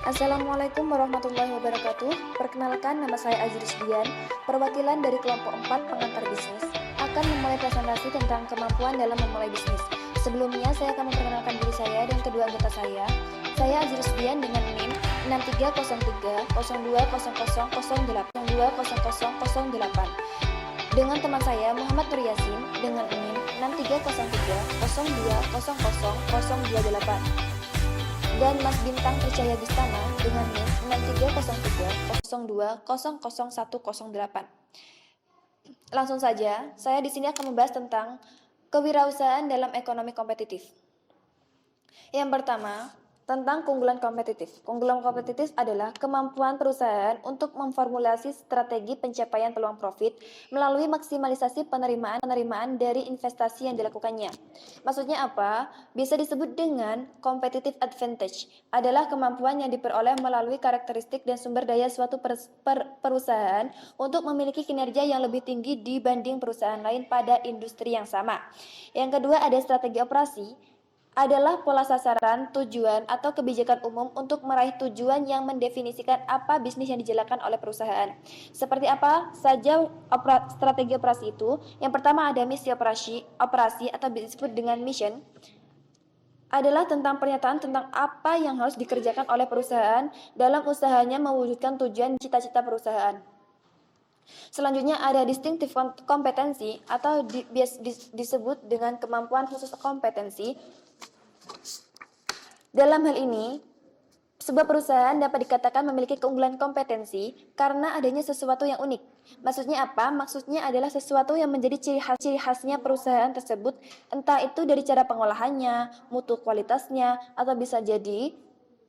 Assalamualaikum warahmatullahi wabarakatuh. Perkenalkan, nama saya Azris Dian, perwakilan dari kelompok 4 pengantar bisnis, akan memulai presentasi tentang kemampuan dalam memulai bisnis. Sebelumnya, saya akan memperkenalkan diri saya dan kedua anggota saya. Saya Azris Dian dengan NIM 6303020008 dengan teman saya Muhammad Nur Yasin dengan NIM 6303020028 dan Mas Bintang Percaya Gustama dengan NIM 630302000108. Langsung saja, saya di sini akan membahas tentang kewirausahaan dalam ekonomi kompetitif. Yang pertama, tentang keunggulan kompetitif. Keunggulan kompetitif adalah kemampuan perusahaan untuk memformulasi strategi pencapaian peluang profit melalui maksimalisasi penerimaan dari investasi yang dilakukannya. Maksudnya apa? Bisa disebut dengan competitive advantage. Adalah kemampuan yang diperoleh melalui karakteristik dan sumber daya suatu perusahaan untuk memiliki kinerja yang lebih tinggi dibanding perusahaan lain pada industri yang sama. Yang kedua ada strategi operasi, adalah pola sasaran, tujuan, atau kebijakan umum untuk meraih tujuan yang mendefinisikan apa bisnis yang dijalankan oleh perusahaan. Seperti apa saja strategi operasi itu? Yang pertama ada misi operasi atau disebut dengan mission, adalah tentang pernyataan tentang apa yang harus dikerjakan oleh perusahaan dalam usahanya mewujudkan tujuan cita-cita perusahaan. Selanjutnya ada distinctive kompetensi atau disebut dengan kemampuan khusus kompetensi. Dalam hal ini, sebuah perusahaan dapat dikatakan memiliki keunggulan kompetensi karena adanya sesuatu yang unik. Maksudnya apa? Maksudnya adalah sesuatu yang menjadi ciri khasnya perusahaan tersebut, entah itu dari cara pengolahannya, mutu kualitasnya, atau bisa jadi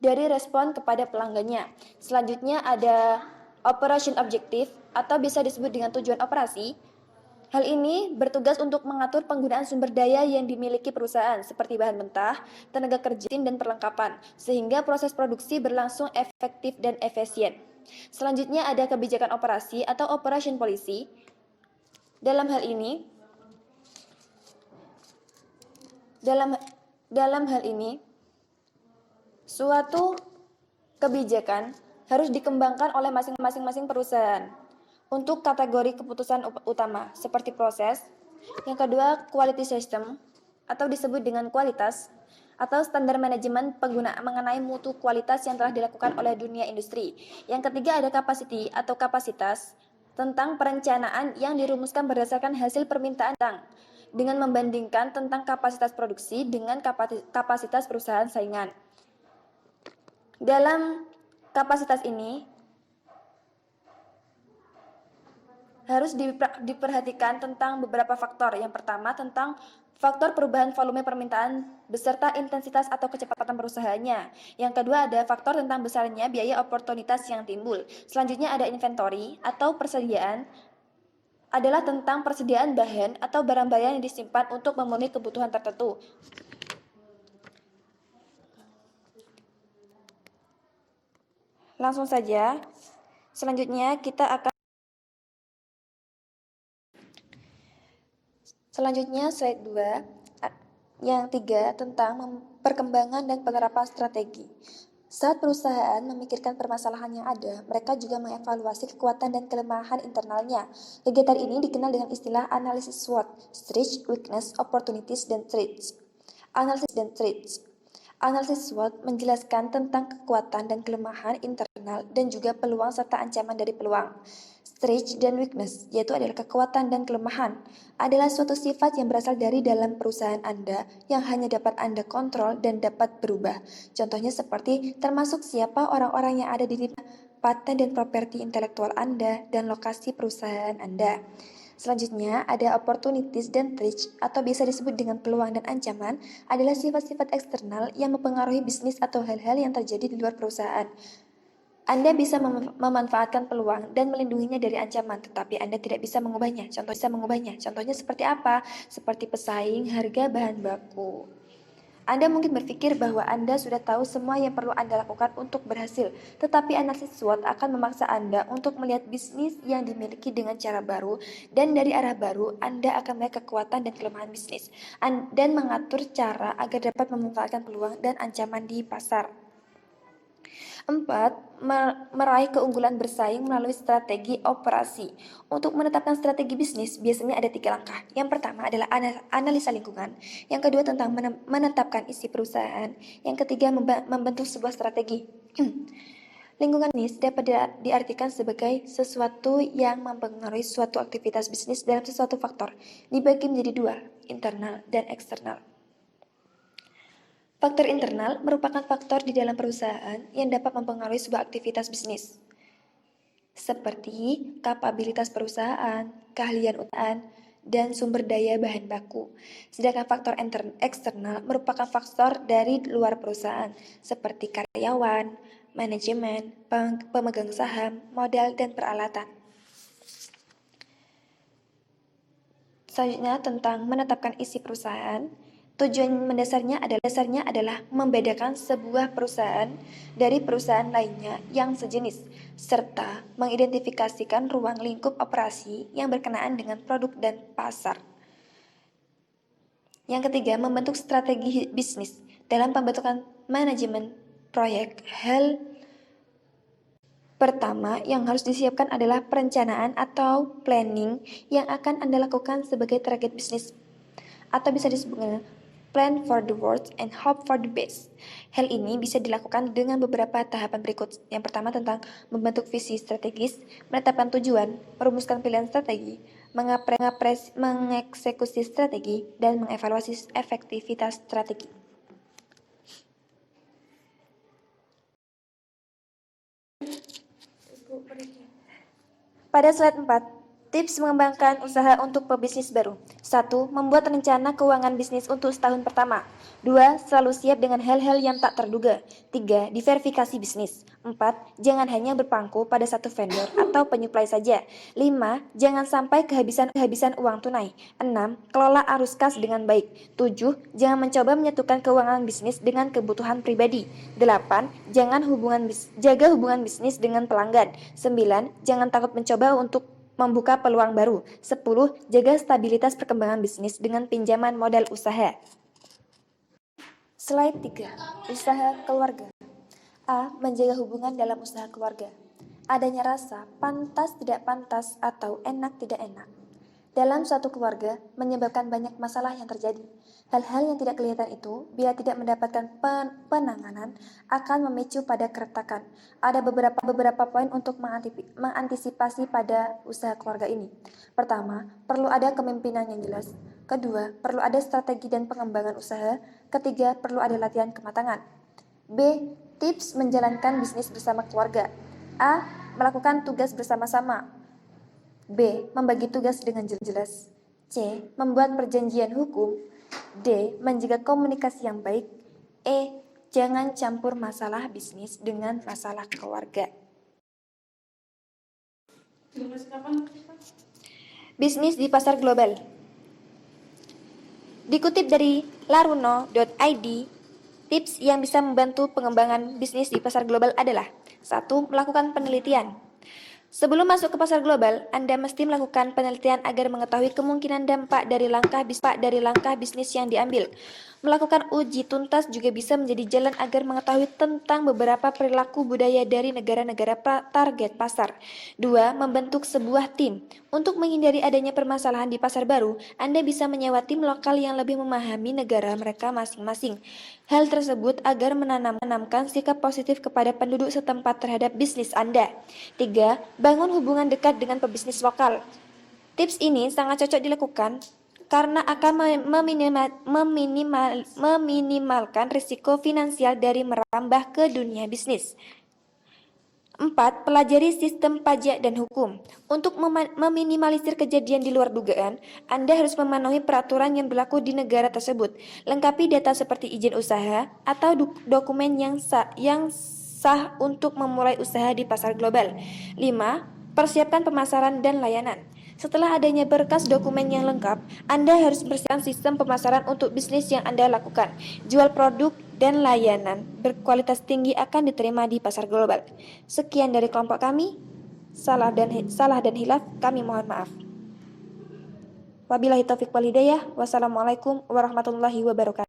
dari respon kepada pelanggannya. Selanjutnya ada operation objective atau bisa disebut dengan tujuan operasi. Hal ini bertugas untuk mengatur penggunaan sumber daya yang dimiliki perusahaan seperti bahan mentah, tenaga kerja, dan perlengkapan, sehingga proses produksi berlangsung efektif dan efisien. Selanjutnya ada kebijakan operasi atau operation policy. Dalam hal ini, suatu kebijakan harus dikembangkan oleh masing-masing perusahaan untuk kategori keputusan utama seperti proses. Yang kedua, quality system atau disebut dengan kualitas atau standar manajemen penggunaan mengenai mutu kualitas yang telah dilakukan oleh dunia industri. Yang ketiga ada capacity atau kapasitas tentang perencanaan yang dirumuskan berdasarkan hasil permintaan dengan membandingkan tentang kapasitas produksi dengan kapasitas perusahaan saingan. Dalam kapasitas ini harus diperhatikan tentang beberapa faktor. Yang pertama tentang faktor perubahan volume permintaan beserta intensitas atau kecepatan perusahaannya. Yang kedua ada faktor tentang besarnya biaya oportunitas yang timbul. Selanjutnya ada inventory atau persediaan, adalah tentang persediaan bahan atau barang-barang yang disimpan untuk memenuhi kebutuhan tertentu. Langsung saja, selanjutnya kita akan slide 2, yang 3 tentang perkembangan dan penerapan strategi. Saat perusahaan memikirkan permasalahan yang ada, mereka juga mengevaluasi kekuatan dan kelemahan internalnya. Kegiatan ini dikenal dengan istilah analisis SWOT, strengths, weakness, opportunities, dan threats. Analisis SWOT menjelaskan tentang kekuatan dan kelemahan internal dan juga peluang serta ancaman dari peluang. Strength dan weakness, yaitu adalah kekuatan dan kelemahan, adalah suatu sifat yang berasal dari dalam perusahaan Anda yang hanya dapat Anda kontrol dan dapat berubah. Contohnya seperti termasuk siapa orang-orang yang ada di paten dan properti intelektual Anda dan lokasi perusahaan Anda. Selanjutnya ada opportunities dan threats atau bisa disebut dengan peluang dan ancaman, adalah sifat-sifat eksternal yang mempengaruhi bisnis atau hal-hal yang terjadi di luar perusahaan. Anda bisa memanfaatkan peluang dan melindunginya dari ancaman, tetapi Anda tidak bisa mengubahnya. Contohnya seperti apa? Seperti pesaing, harga bahan baku. Anda mungkin berpikir bahwa Anda sudah tahu semua yang perlu Anda lakukan untuk berhasil, tetapi analisis SWOT akan memaksa Anda untuk melihat bisnis yang dimiliki dengan cara baru, dan dari arah baru, Anda akan melihat kekuatan dan kelemahan bisnis, dan mengatur cara agar dapat memanfaatkan peluang dan ancaman di pasar. 4. Meraih keunggulan bersaing melalui strategi operasi. Untuk menetapkan strategi bisnis, biasanya ada 3 langkah. Yang pertama adalah analisa lingkungan. Yang kedua tentang menetapkan isi perusahaan. Yang ketiga membentuk sebuah strategi. Lingkungan bisnis dapat diartikan sebagai sesuatu yang mempengaruhi suatu aktivitas bisnis dalam sesuatu faktor. Dibagi menjadi 2, internal dan eksternal. Faktor internal merupakan faktor di dalam perusahaan yang dapat mempengaruhi sebuah aktivitas bisnis, seperti kapabilitas perusahaan, keahlian usahaan, dan sumber daya bahan baku. Sedangkan faktor eksternal merupakan faktor dari luar perusahaan, seperti karyawan, manajemen, pemegang saham, modal, dan peralatan. Selanjutnya tentang menetapkan isi perusahaan. Tujuan mendasarnya adalah membedakan sebuah perusahaan dari perusahaan lainnya yang sejenis, serta mengidentifikasikan ruang lingkup operasi yang berkenaan dengan produk dan pasar. Yang ketiga, membentuk strategi bisnis. Dalam pembentukan manajemen proyek, hal pertama yang harus disiapkan adalah perencanaan atau planning yang akan Anda lakukan sebagai target bisnis, atau bisa disebut plan for the worst and hope for the best. Hal ini bisa dilakukan dengan beberapa tahapan berikut. Yang pertama tentang membentuk visi strategis, menetapkan tujuan, merumuskan pilihan strategi, mengeksekusi strategi, dan mengevaluasi efektivitas strategi. Pada slide 4, tips mengembangkan usaha untuk pebisnis baru. 1. Membuat rencana keuangan bisnis untuk setahun pertama. 2. Selalu siap dengan hal-hal yang tak terduga. 3. Diverifikasi bisnis. 4. Jangan hanya berpangku pada satu vendor atau penyuplai saja. 5. Jangan sampai kehabisan uang tunai. 6. Kelola arus kas dengan baik. 7. Jangan mencoba menyatukan keuangan bisnis dengan kebutuhan pribadi. 8. Jaga hubungan bisnis dengan pelanggan. 9. Jangan takut mencoba untuk membuka peluang baru. 10. Jaga stabilitas perkembangan bisnis dengan pinjaman modal usaha. Slide 3. Usaha keluarga. A. Menjaga hubungan dalam usaha keluarga. Adanya rasa pantas tidak pantas atau enak tidak enak dalam suatu keluarga menyebabkan banyak masalah yang terjadi. Hal-hal yang tidak kelihatan itu, bila tidak mendapatkan penanganan, akan memicu pada keretakan. Ada beberapa poin untuk mengantisipasi pada usaha keluarga ini. Pertama, perlu ada kepemimpinan yang jelas. Kedua, perlu ada strategi dan pengembangan usaha. Ketiga, perlu ada latihan kematangan. B. Tips menjalankan bisnis bersama keluarga. A. Melakukan tugas bersama-sama. B. Membagi tugas dengan jelas. C. Membuat perjanjian hukum. D. Menjaga komunikasi yang baik. E. Jangan campur masalah bisnis dengan masalah keluarga. Bisnis di pasar global. Dikutip dari laruno.id, tips yang bisa membantu pengembangan bisnis di pasar global adalah 1. Melakukan penelitian. Sebelum masuk ke pasar global, Anda mesti melakukan penelitian agar mengetahui kemungkinan dampak dari langkah bisnis yang diambil. Melakukan uji tuntas juga bisa menjadi jalan agar mengetahui tentang beberapa perilaku budaya dari negara-negara target pasar. 2. Membentuk sebuah tim. Untuk menghindari adanya permasalahan di pasar baru, Anda bisa menyewa tim lokal yang lebih memahami negara mereka masing-masing. Hal tersebut agar menanamkan sikap positif kepada penduduk setempat terhadap bisnis Anda. 3. Bangun hubungan dekat dengan pebisnis lokal. Tips ini sangat cocok dilakukan karena akan meminimalkan risiko finansial dari merambah ke dunia bisnis. 4. Pelajari sistem pajak dan hukum. Untuk meminimalisir kejadian di luar dugaan, Anda harus memenuhi peraturan yang berlaku di negara tersebut. Lengkapi data seperti izin usaha atau dokumen yang sah untuk memulai usaha di pasar global. 5. Persiapkan pemasaran dan layanan. Setelah adanya berkas dokumen yang lengkap, Anda harus mempersiapkan sistem pemasaran untuk bisnis yang Anda lakukan. Jual produk dan layanan berkualitas tinggi akan diterima di pasar global. Sekian dari kelompok kami. Salah dan hilaf kami mohon maaf. Wabillahi taufiq wal hidayah. Wassalamualaikum warahmatullahi wabarakatuh.